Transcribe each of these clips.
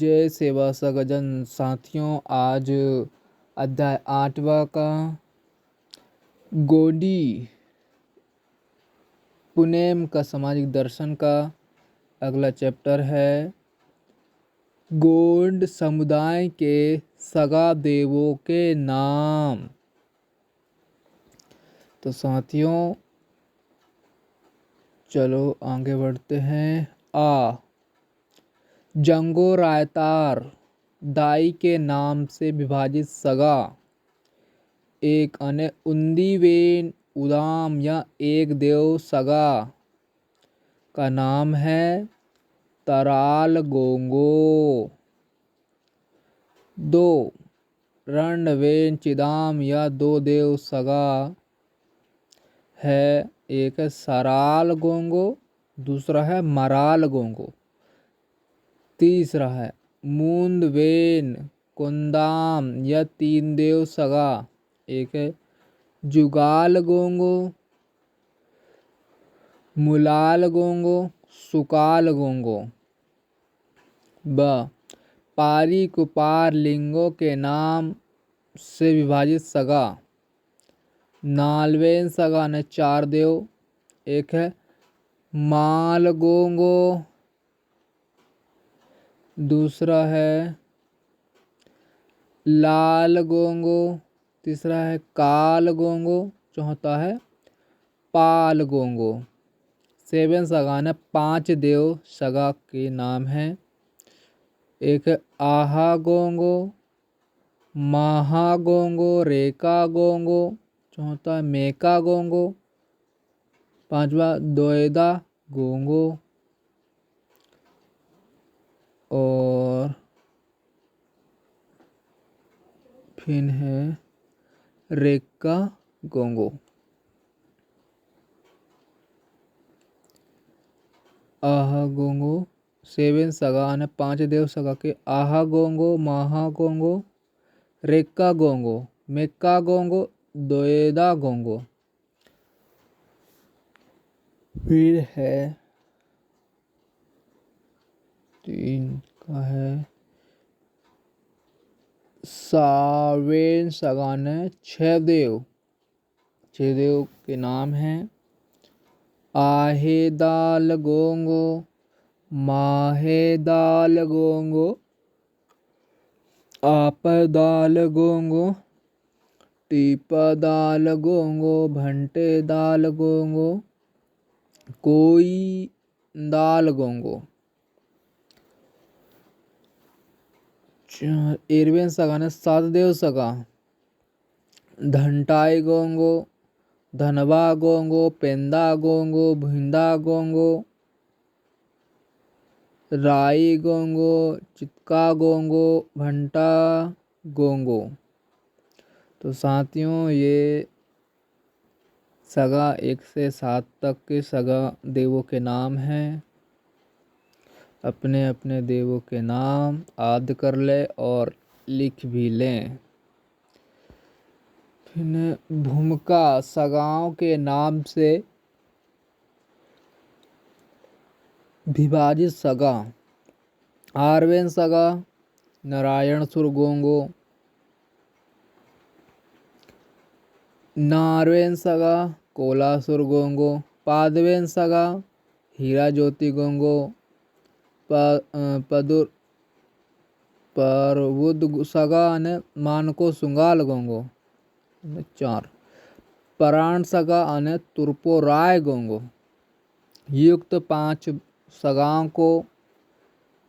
जय सेवा सगजन साथियों, आज अध्याय 8वां का गोंडी पुनेम का सामाजिक दर्शन का अगला चैप्टर है गोंड समुदाय के सगा देवों के नाम। तो साथियों चलो आगे बढ़ते हैं। जंगो रायतार दाई के नाम से विभाजित सगा। एक अने उंदीवेन उदाम या एक देव सगा का नाम है तराल गोंगो। 2 रणवेन चिदाम या दो देव सगा है। एक है सराल गोंगो, दूसरा है मराल गोंगो। तीसरा है मूंदवेन कुंदाम या तीन देव सगा। एक है जुगाल गोंगो, मुलाल गोंगो, सुकाल गोंगो। पारी कुपार लिंगों के नाम से विभाजित सगा। नालवेन सगा ने 4 देव। एक है माल गोंगो, दूसरा है लाल गोंगो, तीसरा है काल गोंगो, चौथा है पाल गोंगो। 7 सगा ने 5 देव सगा के नाम हैं। एक है आहा गोंगो, माहा गोंगो, रेका गोंगो, चौथा है मेका गोंगो, पांचवा दोएदा गोंगो और फिर है रेका गोंगो। आहा गोंगो 7 सगा ने 5 देव सगा के आहा गोंगो, माहा गोंगो, रेका गोंगो, मेका गोंगो, दोएदा गोंगो। फिर है 3 का है सावेन सगा ने 6 देव के नाम हैं। आहेदाल गोंगो, माहेदाल गोंगो, आपदाल गोंगो, टीपदाल गोंगो, भंटेदाल गोंगो, कोई दाल गोंगो। 13वें सगा ने 7 देव सगा। धंटाई गोंगो, धनवा गोंगो, पेंदा गोंगो, भिंदा गोंगो, राई गोंगो, चितका गोंगो, भंटा गोंगो। तो साथियों ये सगा 1 से 7 तक के सगा देवों के नाम हैं। अपने अपने देवों के नाम याद कर ले और लिख भी लें। फिर भूमिका सगाओं के नाम से विभाजित सगा। 8वें सगा नारायण सुर गोंगो, 9वें सगा कोलासुर गोंगो, 5वें सगा हीरा ज्योति गोंगो, परवुद सगा ने मानको सुंगाल गोंगो। 4 पराण सगा अने तुरपो राय गोंगो। युक्त 5 सगाओं को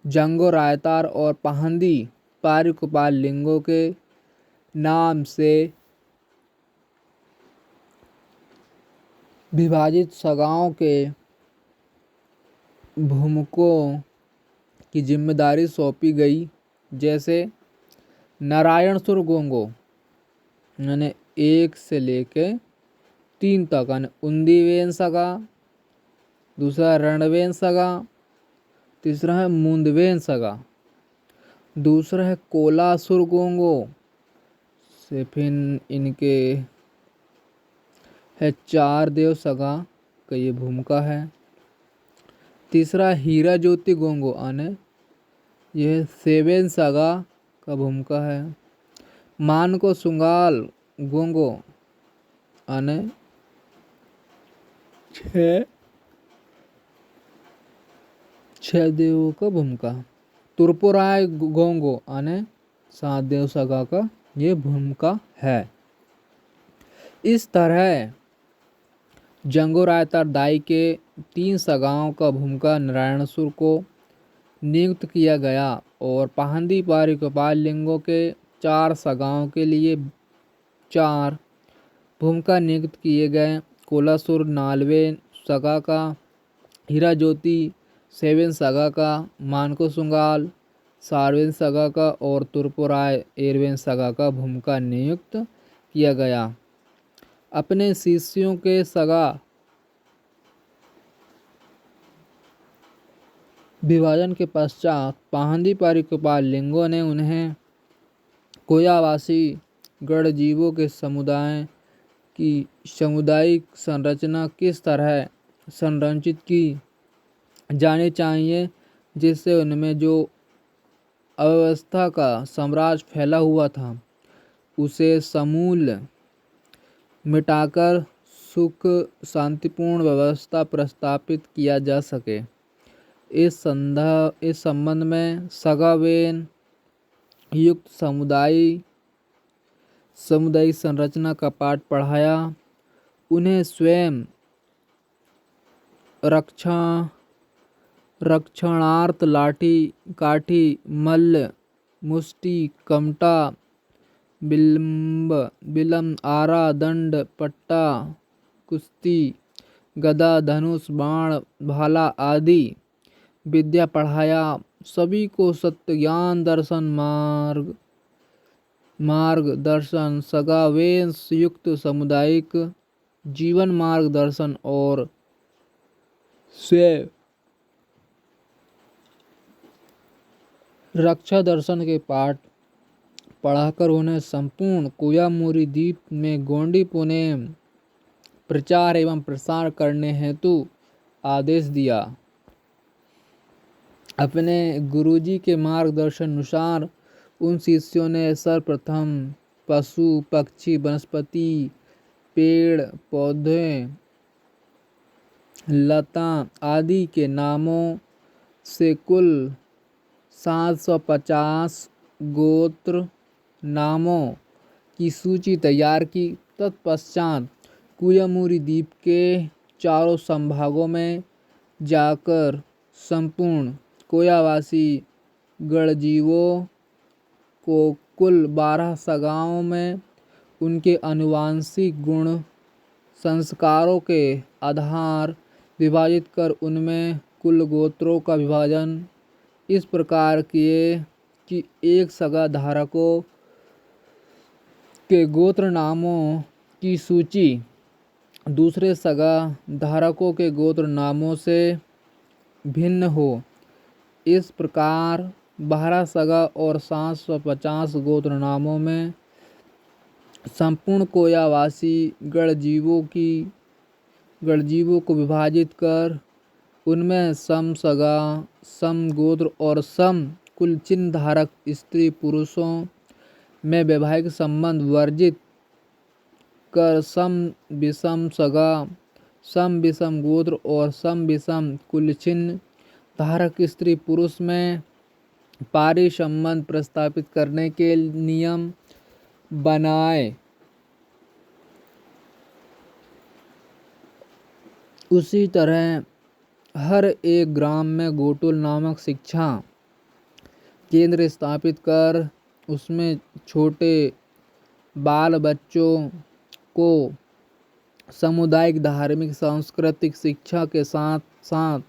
जंगो रायतार और पहंदी पारी कुपाल लिंगों के नाम से विभाजित सगाओं के भूमिकों की जिम्मेदारी सौंपी गई। जैसे नारायण सुर गोंगो यानी 1 से लेके 3 तक उंदीवेन सगा, दूसरा रणवेन सगा, तीसरा है मूंदवेन सगा, दूसरा है कोलासुर गोंगो से फिर इनके है 4 देव सगा का ये भूमिका है। तीसरा हीरा ज्योति गोंगो आने यह सेवेन सगा का भूमिका है। मान को सुंगाल गोंगो आने छह देवों का भूमिका। तुरपुराय गोंगो आने 7 देव सगा का ये भूमिका है। इस तरह जंगो रायतार दाई के 3 सगाओं का भूमिका नारायणसुर को नियुक्त किया गया और पाहंदी पारी गोपाल लिंगों के 4 सगाओं के लिए 4 भूमिका नियुक्त किए गए। कोलासुर 9वें सगा का, हीरा ज्योति 7 सगा का, मानको सुंगाल 4वें सगा का और तुरपुराय 13वें सगा का भूमिका नियुक्त किया गया। अपने शिष्यों के सगा विभाजन के पश्चात पाहंदी पारी गोपाल लिंगों ने उन्हें कोयावासी गणजीवों के समुदाय की सामुदायिक संरचना किस तरह संरचित की जानी चाहिए जिससे उनमें जो अव्यवस्था का साम्राज्य फैला हुआ था उसे समूल मिटाकर सुख शांतिपूर्ण व्यवस्था प्रस्तापित किया जा सके। इस संबंध में सगावेन युक्त सामुदायिक संरचना का पाठ पढ़ाया। उन्हें स्वयं रक्षणार्थ लाठी काठी मल्ल मुष्टि कमटा बिलम आरा दंड पट्टा कुश्ती गदा धनुष बाण भाला आदि विद्या पढ़ाया। सभी को सत्य ज्ञान दर्शन मार्गदर्शन सगावेन युक्त सामुदायिक जीवन मार्गदर्शन और स्वयं रक्षा दर्शन के पाठ पढ़ाकर उन्हें संपूर्ण कोयामुरी द्वीप में गोंडी पुनेम प्रचार एवं प्रसार करने हेतु आदेश दिया। अपने गुरुजी के मार्गदर्शन अनुसार उन शिष्यों ने सर्वप्रथम पशु पक्षी वनस्पति पेड़ पौधे लता आदि के नामों से कुल 750 गोत्र नामों की सूची तैयार की। तत्पश्चात कोयामुरी द्वीप के चारों संभागों में जाकर संपूर्ण कोयावासी गणजीवों को कुल 12 सगाओं में उनके आनुवंशिक गुण संस्कारों के आधार विभाजित कर उनमें कुल गोत्रों का विभाजन इस प्रकार किए कि एक सगा धारकों के गोत्र नामों की सूची दूसरे सगा धारकों के गोत्र नामों से भिन्न हो। इस प्रकार 12 सगा और 750 गोत्र नामों में संपूर्ण कोयावासी गणजीवों को विभाजित कर उनमें सम सगा सम गोत्र और सम कुल चिन्ह धारक स्त्री पुरुषों में वैवाहिक संबंध वर्जित कर सम विषम सगा सम विषम गोत्र और सम विषम कुल चिन्ह धारक स्त्री पुरुष में पारी संबंध प्रस्तापित करने के नियम बनाए। उसी तरह हर एक ग्राम में गोटुल नामक शिक्षा केंद्र स्थापित कर उसमें छोटे बाल बच्चों को सामुदायिक धार्मिक सांस्कृतिक शिक्षा के साथ साथ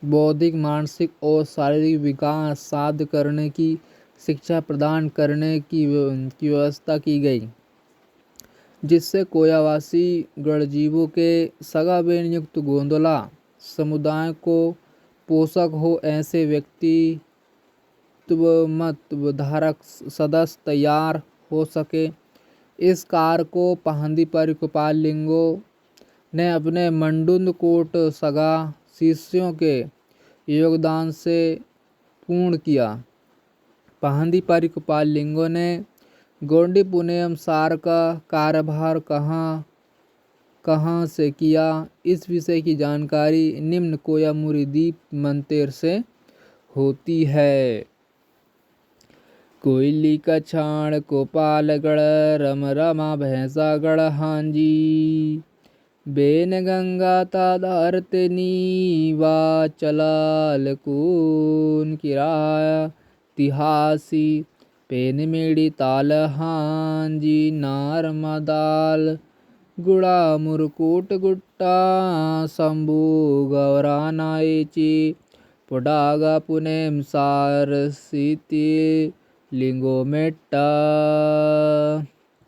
बौद्धिक मानसिक और शारीरिक विकास साध्य करने की शिक्षा प्रदान करने की व्यवस्था की गई, जिससे कोयावासी गणजीवों के सगावेन युक्त गोंदला समुदाय को पोषक हो ऐसे व्यक्तित्वमत धारक सदस्य तैयार हो सके। इस कार्य को पाहंदी पारी गोपाल लिंगों ने अपने मंडुंदकोट सगा शिष्यों के योगदान से पूर्ण किया। पाहंदी पारिकपाल लिंगों ने गोंडी पुनेम सार का कार्यभार कहाँ से किया, इस विषय की जानकारी निम्न कोयामुरी द्वीप मंतेर से होती है। कोयली कछाण कोपालगढ़ रम रमा भैंसागढ़ हांजी, बेन गंगा ताधारते नीवा चलाल कून किराया तिहासी, पेन मेड़ी ताल हांजी नार मदाल गुड़ा मुरकुट गुट्टा शंभू गौरा नायची, पुडागा पुनेम सार सीती लिंगो मेट्टा।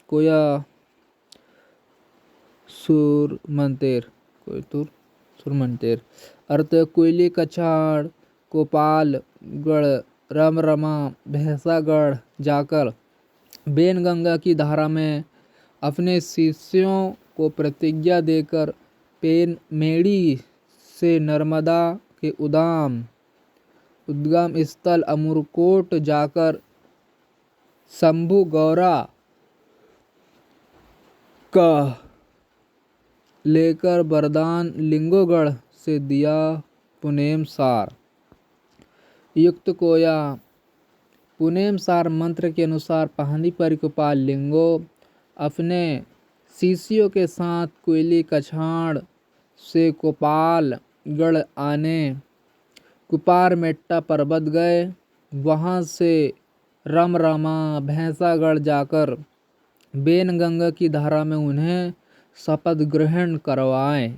कोया सुर मंतेर अर्थ कोयली कछाड़ कोपाल गढ़ रम रमा भैंसागढ़ जाकर बेन गंगा की धारा में अपने शिष्यों को प्रतिज्ञा देकर पेन मेड़ी से नर्मदा के उद्गम स्थल अमरकोट जाकर शंभू गौरा का लेकर वरदान लिंगोगढ़ से दिया पुनेम सार युक्त कोया। पुनेम सार मंत्र के अनुसार पाहंदी परिकपाल लिंगो अपने शिष्यों के साथ कोयली कछाड़ से कोपालगढ़ आने कुपार मेट्टा पर्वत गए। वहाँ से रमरमा भैंसागढ़ जाकर बेन गंगा की धारा में उन्हें शपथ ग्रहण करवाए।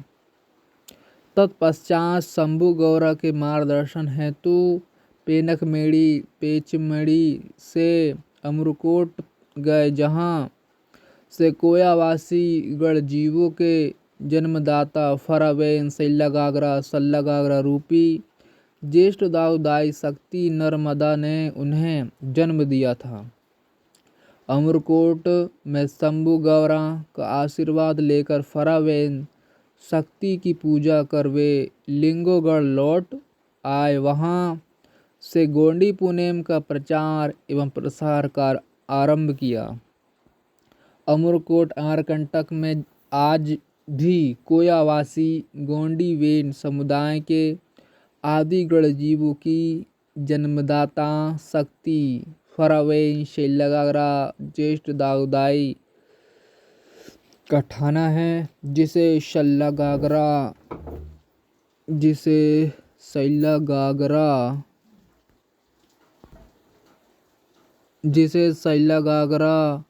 तत्पश्चात शंभू गौरा के मार्गदर्शन हेतु पेनक मेड़ी पेचमड़ी से अमरकोट गए, जहाँ से कोयावासी गढ़ जीवों के जन्मदाता फरावेन सल्लागागरा रूपी ज्येष्ठ दाऊदाई शक्ति नर्मदा ने उन्हें जन्म दिया था। अमरकोट में शंभू गौरा का आशीर्वाद लेकर फरावेन शक्ति की पूजा कर वे लिंगोगढ़ लौट आए। वहाँ से गोंडी पुनेम का प्रचार एवं प्रसार कार्य आरंभ किया। अमरकोट आरकंटक में आज भी कोयावासी गोंडी वेन समुदाय के आदिगढ़ जीवों की जन्मदाता शक्ति फरावेन शैलगागरा ज्येष्ठ दाऊदाई का ठाना है, जिसे शैलगागरा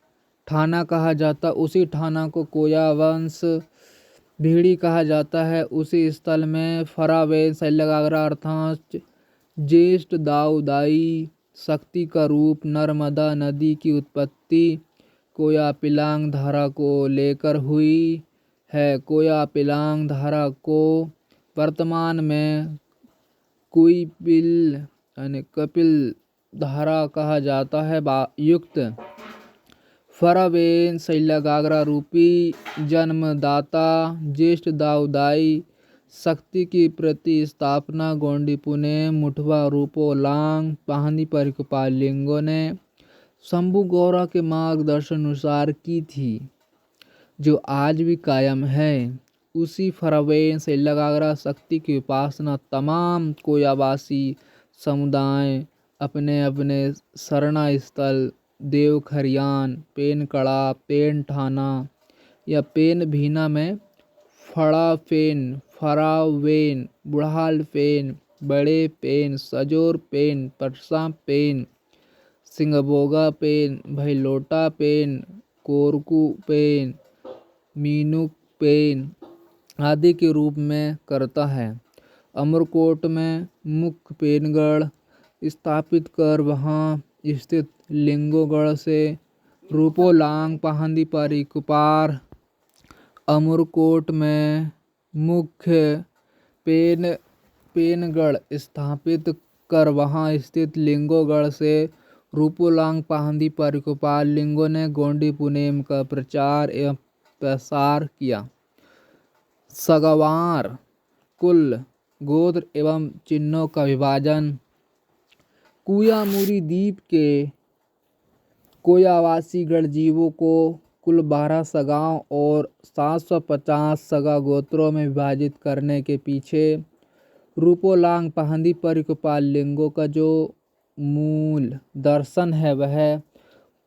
ठाना कहा जाता। उसी ठाना को कोया वंश भीड़ी कहा जाता है। उसी स्थल में फरावेन शैलगागरा अर्थात ज्येष्ठ दाऊदाई शक्ति का रूप नर्मदा नदी की उत्पत्ति कोया पिलांग धारा को लेकर हुई है। कोया पिलांग धारा को वर्तमान में कपिल धारा कहा जाता है। युक्त फरावेन शैलगागरा रूपी जन्मदाता ज्येष्ठ दाऊदाई शक्ति की प्रतिस्थापना गोंडी पुनेम मुठवा रूपो लांग पाहंदी परिकपाल लिंगों ने शंभू गौरा के मार्गदर्शन अनुसार की थी, जो आज भी कायम है। उसी फरावेन शैलगागरा शक्ति की उपासना तमाम कोयावासी समुदाय अपने अपने शरणा स्थल देवखरियान, पेन कड़ा, पेन ठाना या पेन भीना में फड़ाफेन, फरावेन, बुढ़ाल पेन, बड़े पेन, सजोर पेन, परसा पेन, सिंगबोगा पेन, भैलोटा पेन, कोरकू पेन, मीनूक पेन आदि के रूप में करता है। अमरकोट में मुख्य पेनगढ़ स्थापित कर वहाँ स्थित लिंगोगढ़ से रूपोलांग पाहंदी परिकपार। अमरकोट में मुख्य पेनगढ़ स्थापित कर वहाँ स्थित लिंगोगढ़ से रूपोलांग पाहंदी परिकपाल लिंगों ने गोंडी पुनेम का प्रचार एवं प्रसार किया। सगवार कुल गोत्र एवं चिन्हों का विभाजन कुयामुरी द्वीप के कोयावासी गणजीवों को कुल 12 सगाओं और 750 सगा गोत्रों में विभाजित करने के पीछे रूपोलांग पहंदी परिकपाल लिंगों का जो मूल दर्शन है वह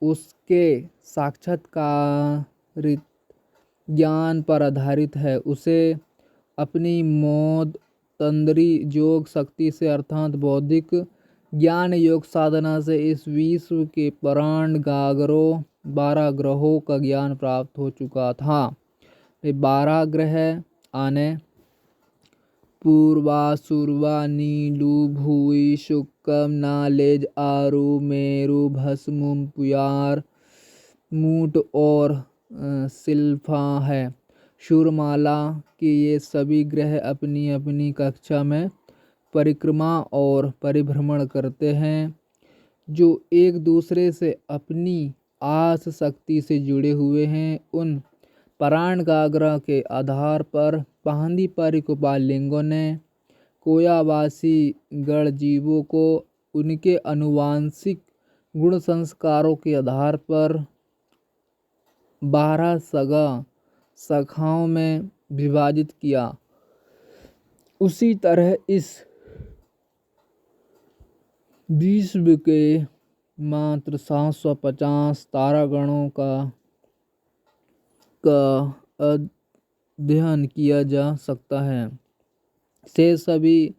उसके साक्षात्कारित ज्ञान पर आधारित है। उसे अपनी मोद तंद्री योग शक्ति से अर्थात बौद्धिक ज्ञान योग साधना से इस विश्व के प्राण गागरों 12 ग्रहों का ज्ञान प्राप्त हो चुका था। ये 12 ग्रह आने पूर्वा सुरवा नीलू भूई शुक्म नालेज आरु मेरु भस्मुम पुयार मूट और सिल्फा है। शूरमाला के ये सभी ग्रह अपनी अपनी कक्षा में परिक्रमा और परिभ्रमण करते हैं जो एक दूसरे से अपनी आस शक्ति से जुड़े हुए हैं। उन प्राण गागरा के आधार पर पहंदी परिकपाल लिंगों ने कोयावासी गणजीवों को उनके अनुवांशिक गुण संस्कारों के आधार पर 12 सगा शाखाओं में विभाजित किया। उसी तरह इस विश्व के मात्र 750 तारागणों का अध्ययन किया जा सकता है। से सभी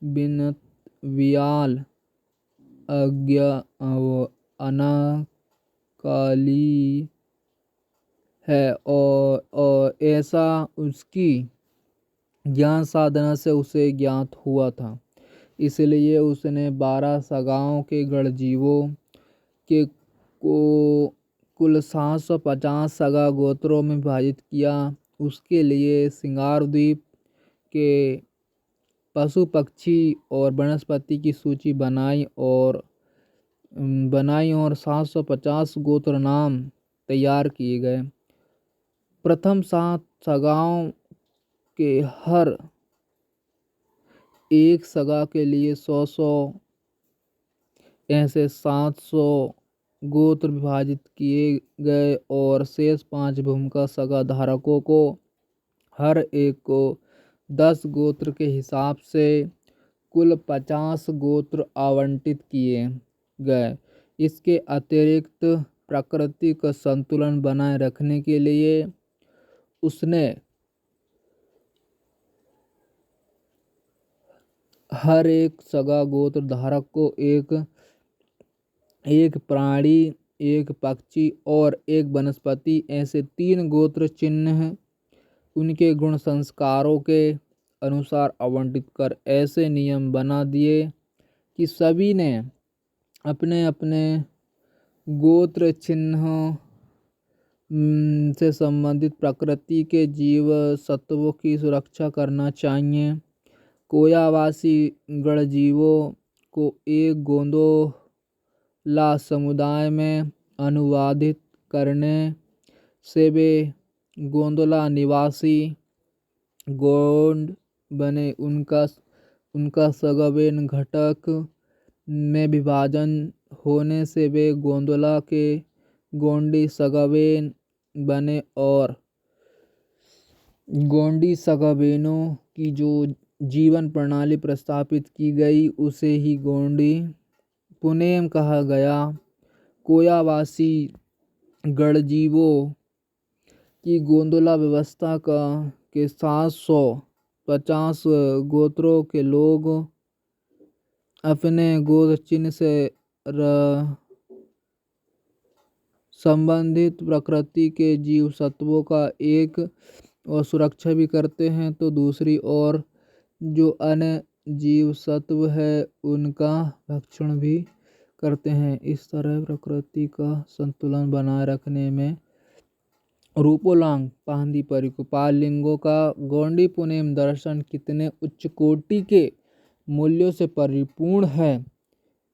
बिनत वियाल अनाकाली है और ऐसा उसकी ज्ञान साधना से उसे ज्ञात हुआ था। इसलिए उसने 12 सगाओं के गणजीवों के को कुल 750 सगा गोत्रों में विभाजित किया। उसके लिए सिंगार द्वीप के पशु पक्षी और वनस्पति की सूची बनाई और 750 गोत्र नाम तैयार किए गए। प्रथम 7 सगाओं के हर एक सगा के लिए 100 ऐसे 700 गोत्र विभाजित किए गए और शेष 5 भूमिका सगा धारकों को हर एक को 10 गोत्र के हिसाब से कुल 50 गोत्र आवंटित किए गए। इसके अतिरिक्त प्रकृति का संतुलन बनाए रखने के लिए उसने हर एक सगा गोत्र धारक को एक प्राणी, एक पक्षी और एक वनस्पति ऐसे 3 गोत्र चिन्ह उनके गुण संस्कारों के अनुसार आवंटित कर ऐसे नियम बना दिए कि सभी ने अपने अपने गोत्र चिन्हों से संबंधित प्रकृति के जीव सत्वों की सुरक्षा करना चाहिए। कोयावासी गणजीवों को एक गोंदोला समुदाय में अनुवादित करने से वे गोंदोला निवासी गोंड बने। उनका सगावेन घटक में विभाजन होने से वे गोंदोला के गोंडी सगावेन बने और गोंडी सगावेनों की जो जीवन प्रणाली प्रस्तापित की गई उसे ही गोंडी पुनेम कहा गया। कोयावासी गणजीवों की गोंदोला व्यवस्था के 750 गोत्रों के लोग अपने गोत्र चिन्ह से संबंधित प्रकृति के जीव सत्वों का एक और सुरक्षा भी करते हैं तो दूसरी ओर जो अन्य जीव सत्व है उनका भक्षण भी करते हैं। इस तरह प्रकृति का संतुलन बनाए रखने में रूपोलांग पहंदी परिकपाल लिंगों का गोंडी पुनेम दर्शन कितने उच्च कोटि के मूल्यों से परिपूर्ण है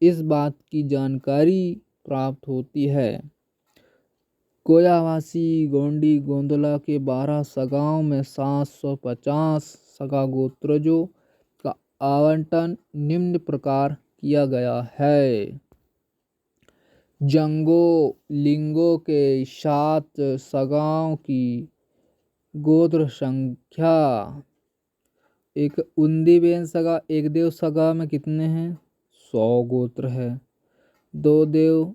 इस बात की जानकारी प्राप्त होती है। कोयावासी गोंडी गोंदोला के 12 सगाओं में 750 सगा गोत्रजों का आवंटन निम्न प्रकार किया गया है। जंगों लिंगों के 7 सगाओं की गोत्र संख्या। एक उंदीबेन सगा एक देव सगा में कितने हैं? 100 गोत्र है। 2 देव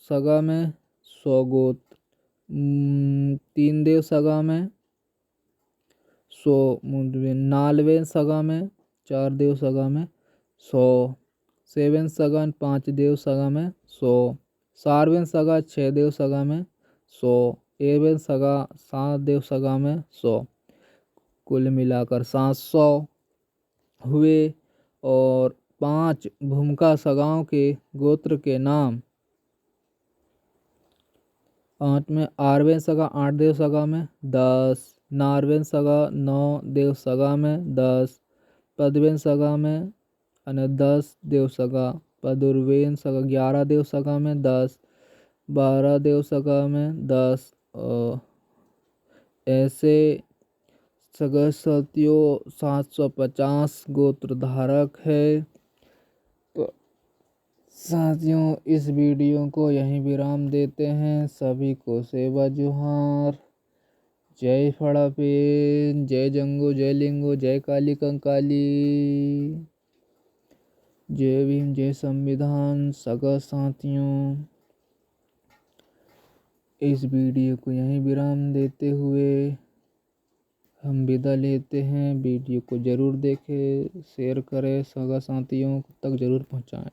सगा में 100 गोत्र। 3 देव सगा में 100। नालवें सगा में 4 देव सगा में 100। 7 सगा 5 देव सगा में 100। सारवें सगा 6 देव सगा में 100। 8वें सगा 7 देव सगा में 100। कुल मिलाकर 700 हुए। और 5 भूमिका सगाओं के गोत्र के नाम। 8 में आरवें सगा 8 देव सगा में 10। नारवें सगा 9 देव सगा में 10। पदवें सगा में 10 देव सगा। पदुर्वेन सगा 11 देव सगा में 10। 12 देव सगा में 10। ऐसे सगा साथियों 750 गोत्र धारक है। तो साथियों इस वीडियो को यहीं विराम देते हैं। सभी को सेवा जोहार। जय फड़ापेन, जय जंगो, जय लिंगो, जय काली कंकाली, जय भीम, जय संविधान। सगा साथियों इस वीडियो को यहीं विराम देते हुए हम विदा लेते हैं। वीडियो को ज़रूर देखें, शेयर करें, सगा साथियों तक ज़रूर पहुंचाएं।